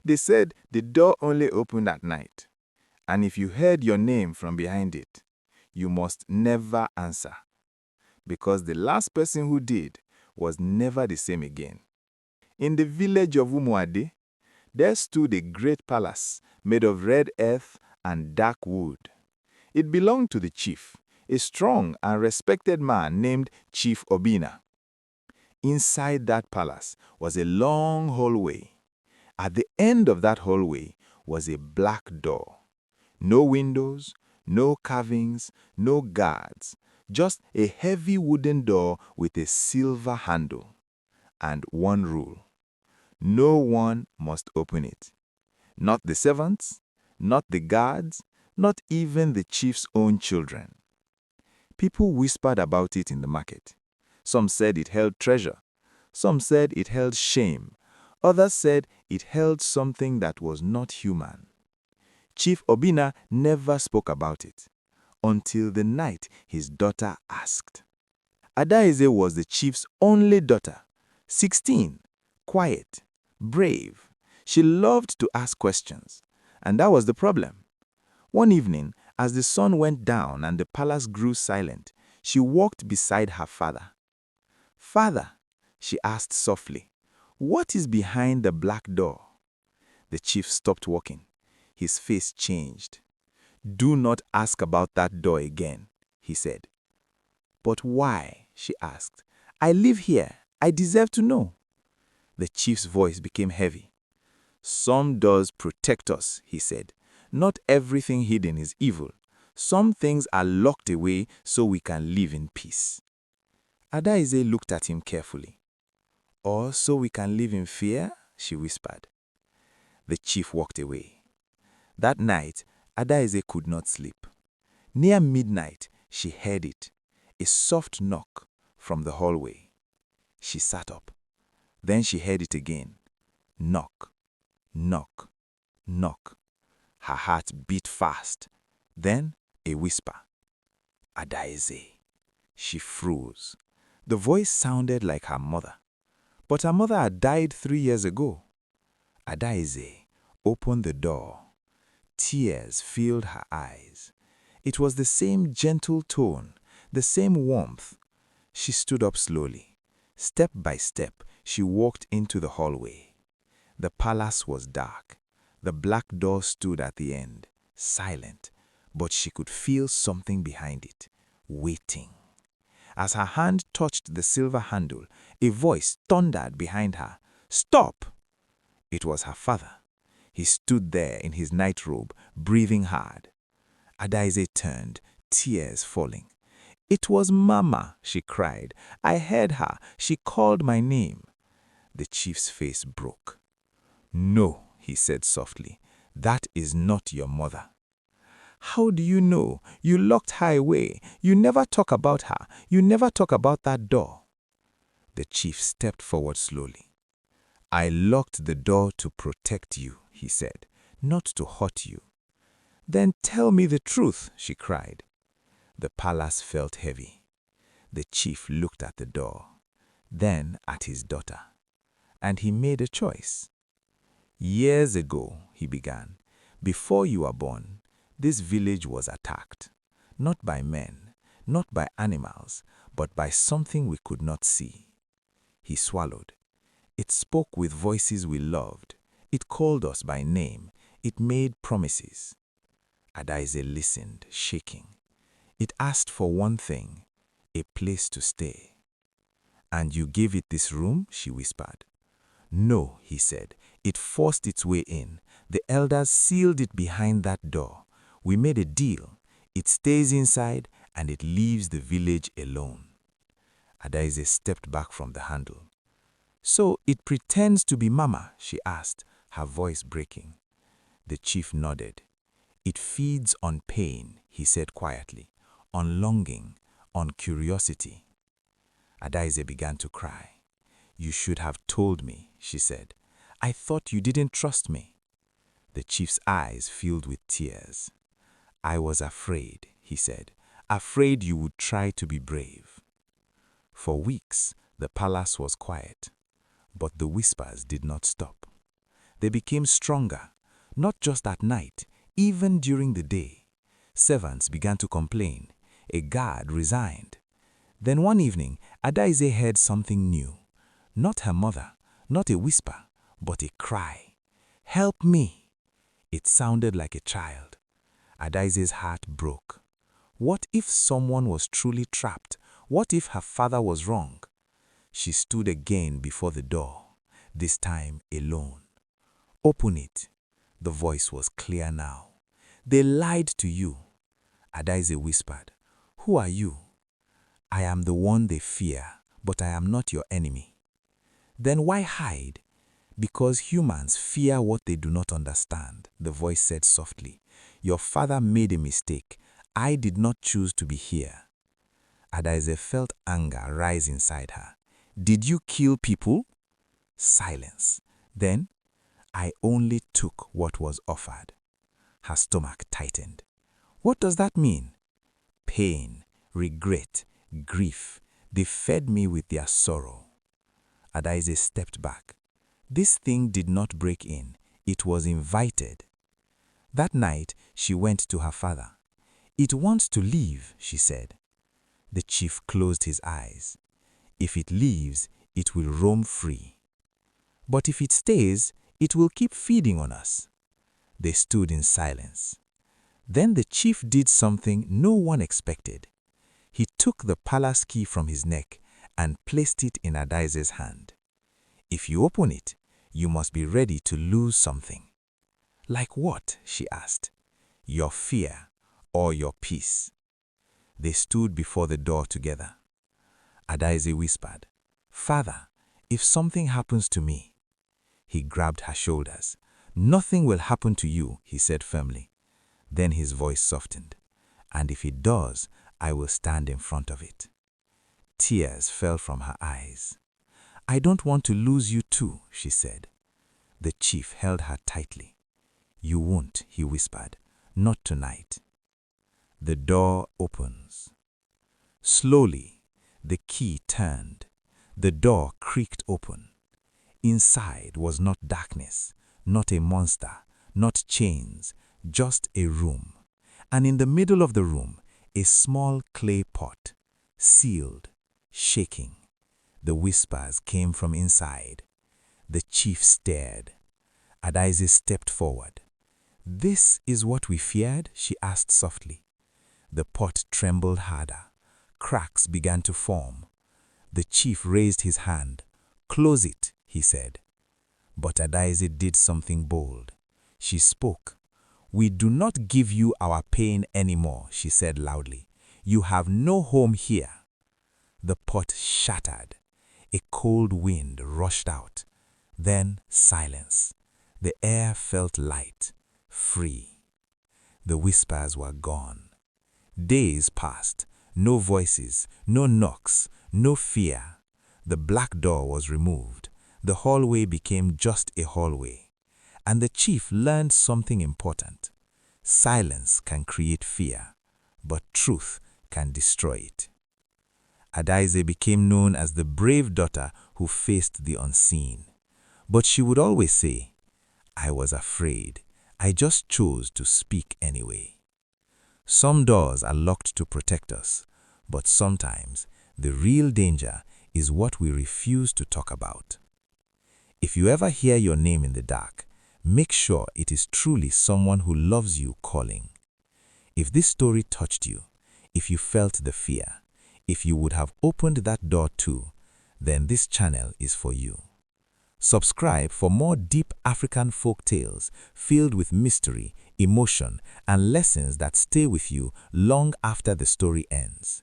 They said the door only opened at night, and if you heard your name from behind it, you must never answer, because the last person who did was never the same again. In the village of Umuade, there stood a great palace made of red earth and dark wood. It belonged to the chief, a strong and respected man named Chief Obina. Inside that palace was a long hallway. At the end of that hallway was a black door. No windows, no carvings, no guards, just a heavy wooden door with a silver handle. And one rule: no one must open it. Not the servants, not the guards, not even the chief's own children. People whispered about it in the market. Some said it held treasure. Some said it held shame. Others said it held something that was not human. Chief Obina never spoke about it until the night his daughter asked. Adaeze was the chief's only daughter, 16, quiet, brave. She loved to ask questions, and that was the problem. One evening, as the sun went down and the palace grew silent, she walked beside her father. "Father," she asked softly, "what is behind the black door?" The chief stopped walking. His face changed. "Do not ask about that door again," he said. "But why?" she asked. "I live here. I deserve to know." The chief's voice became heavy. "Some doors protect us," he said. "Not everything hidden is evil. Some things are locked away so we can live in peace." Adaeze looked at him carefully. "Or so we can live in fear?" she whispered. The chief walked away. That night, Adaeze could not sleep. Near midnight, she heard it, a soft knock from the hallway. She sat up. Then she heard it again. Knock, knock, knock. Her heart beat fast. Then a whisper. "Adaeze." She froze. The voice sounded like her mother. But her mother had died 3 years ago. Adaeze opened the door. Tears filled her eyes. It was the same gentle tone, the same warmth. She stood up slowly. Step by step, she walked into the hallway. The palace was dark. The black door stood at the end, silent, but she could feel something behind it, waiting. As her hand touched the silver handle, a voice thundered behind her. "Stop!" It was her father. He stood there in his nightrobe, breathing hard. Adaeze turned, tears falling. "It was Mama," she cried. "I heard her. She called my name." The chief's face broke. "No," he said softly. "That is not your mother." "How do you know? You locked her away. You never talk about her. You never talk about that door." The chief stepped forward slowly. "I locked the door to protect you," he said, "not to hurt you." "Then tell me the truth," she cried. The palace felt heavy. The chief looked at the door, then at his daughter, and he made a choice. "Years ago," he began, "before you were born, this village was attacked, not by men, not by animals, but by something we could not see." He swallowed. "It spoke with voices we loved. It called us by name. It made promises." Adaeze listened, shaking. "It asked for one thing, a place to stay." "And you gave it this room?" she whispered. "No," he said. "It forced its way in. The elders sealed it behind that door. We made a deal. It stays inside and it leaves the village alone." Adaeze stepped back from the handle. "So it pretends to be Mama?" she asked, her voice breaking. The chief nodded. "It feeds on pain," he said quietly, "on longing, on curiosity." Adaeze began to cry. "You should have told me," she said. "I thought you didn't trust me." The chief's eyes filled with tears. "I was afraid," he said, "afraid you would try to be brave." For weeks, the palace was quiet, but the whispers did not stop. They became stronger, not just at night, even during the day. Servants began to complain. A guard resigned. Then one evening, Adaeze heard something new. Not her mother, not a whisper, but a cry. "Help me!" It sounded like a child. Adaeze's heart broke. What if someone was truly trapped? What if her father was wrong? She stood again before the door, this time alone. "Open it." The voice was clear now. "They lied to you." Adaeze whispered. "Who are you?" "I am the one they fear, but I am not your enemy." "Then why hide?" "Because humans fear what they do not understand," the voice said softly. "Your father made a mistake. I did not choose to be here." Adaeze felt anger rise inside her. "Did you kill people?" Silence. Then, "I only took what was offered." Her stomach tightened. "What does that mean?" "Pain, regret, grief. They fed me with their sorrow." Adaeze stepped back. This thing did not break in. It was invited. That night, she went to her father. "It wants to leave," she said. The chief closed his eyes. "If it leaves, it will roam free. But if it stays, it will keep feeding on us." They stood in silence. Then the chief did something no one expected. He took the palace key from his neck and placed it in Adaeze's hand. "If you open it, you must be ready to lose something." "Like what?" she asked. "Your fear or your peace." They stood before the door together. Adaeze whispered, "Father, if something happens to me." He grabbed her shoulders. "Nothing will happen to you," he said firmly. Then his voice softened. "And if it does, I will stand in front of it." Tears fell from her eyes. "I don't want to lose you too," she said. The chief held her tightly. "You won't," he whispered. "Not tonight." The door opens. Slowly, the key turned. The door creaked open. Inside was not darkness, not a monster, not chains, just a room. And in the middle of the room, a small clay pot, sealed, shaking. The whispers came from inside. The chief stared. Adaeze stepped forward. "This is what we feared?" she asked softly. The pot trembled harder. Cracks began to form. The chief raised his hand. "Close it," he said. But Adaeze did something bold. She spoke. "We do not give you our pain anymore," she said loudly. "You have no home here." The pot shattered. A cold wind rushed out. Then silence. The air felt light, free. The whispers were gone. Days passed. No voices, no knocks, no fear. The black door was removed. The hallway became just a hallway. And the chief learned something important. Silence can create fear, but truth can destroy it. Adaeze became known as the brave daughter who faced the unseen. But she would always say, "I was afraid. I just chose to speak anyway." Some doors are locked to protect us, but sometimes the real danger is what we refuse to talk about. If you ever hear your name in the dark, make sure it is truly someone who loves you calling. If this story touched you, if you felt the fear, if you would have opened that door too, then this channel is for you. Subscribe for more deep African folk tales filled with mystery, emotion, and lessons that stay with you long after the story ends.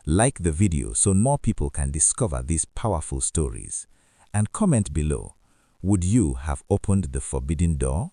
Like the video so more people can discover these powerful stories. And comment below, would you have opened the forbidden door?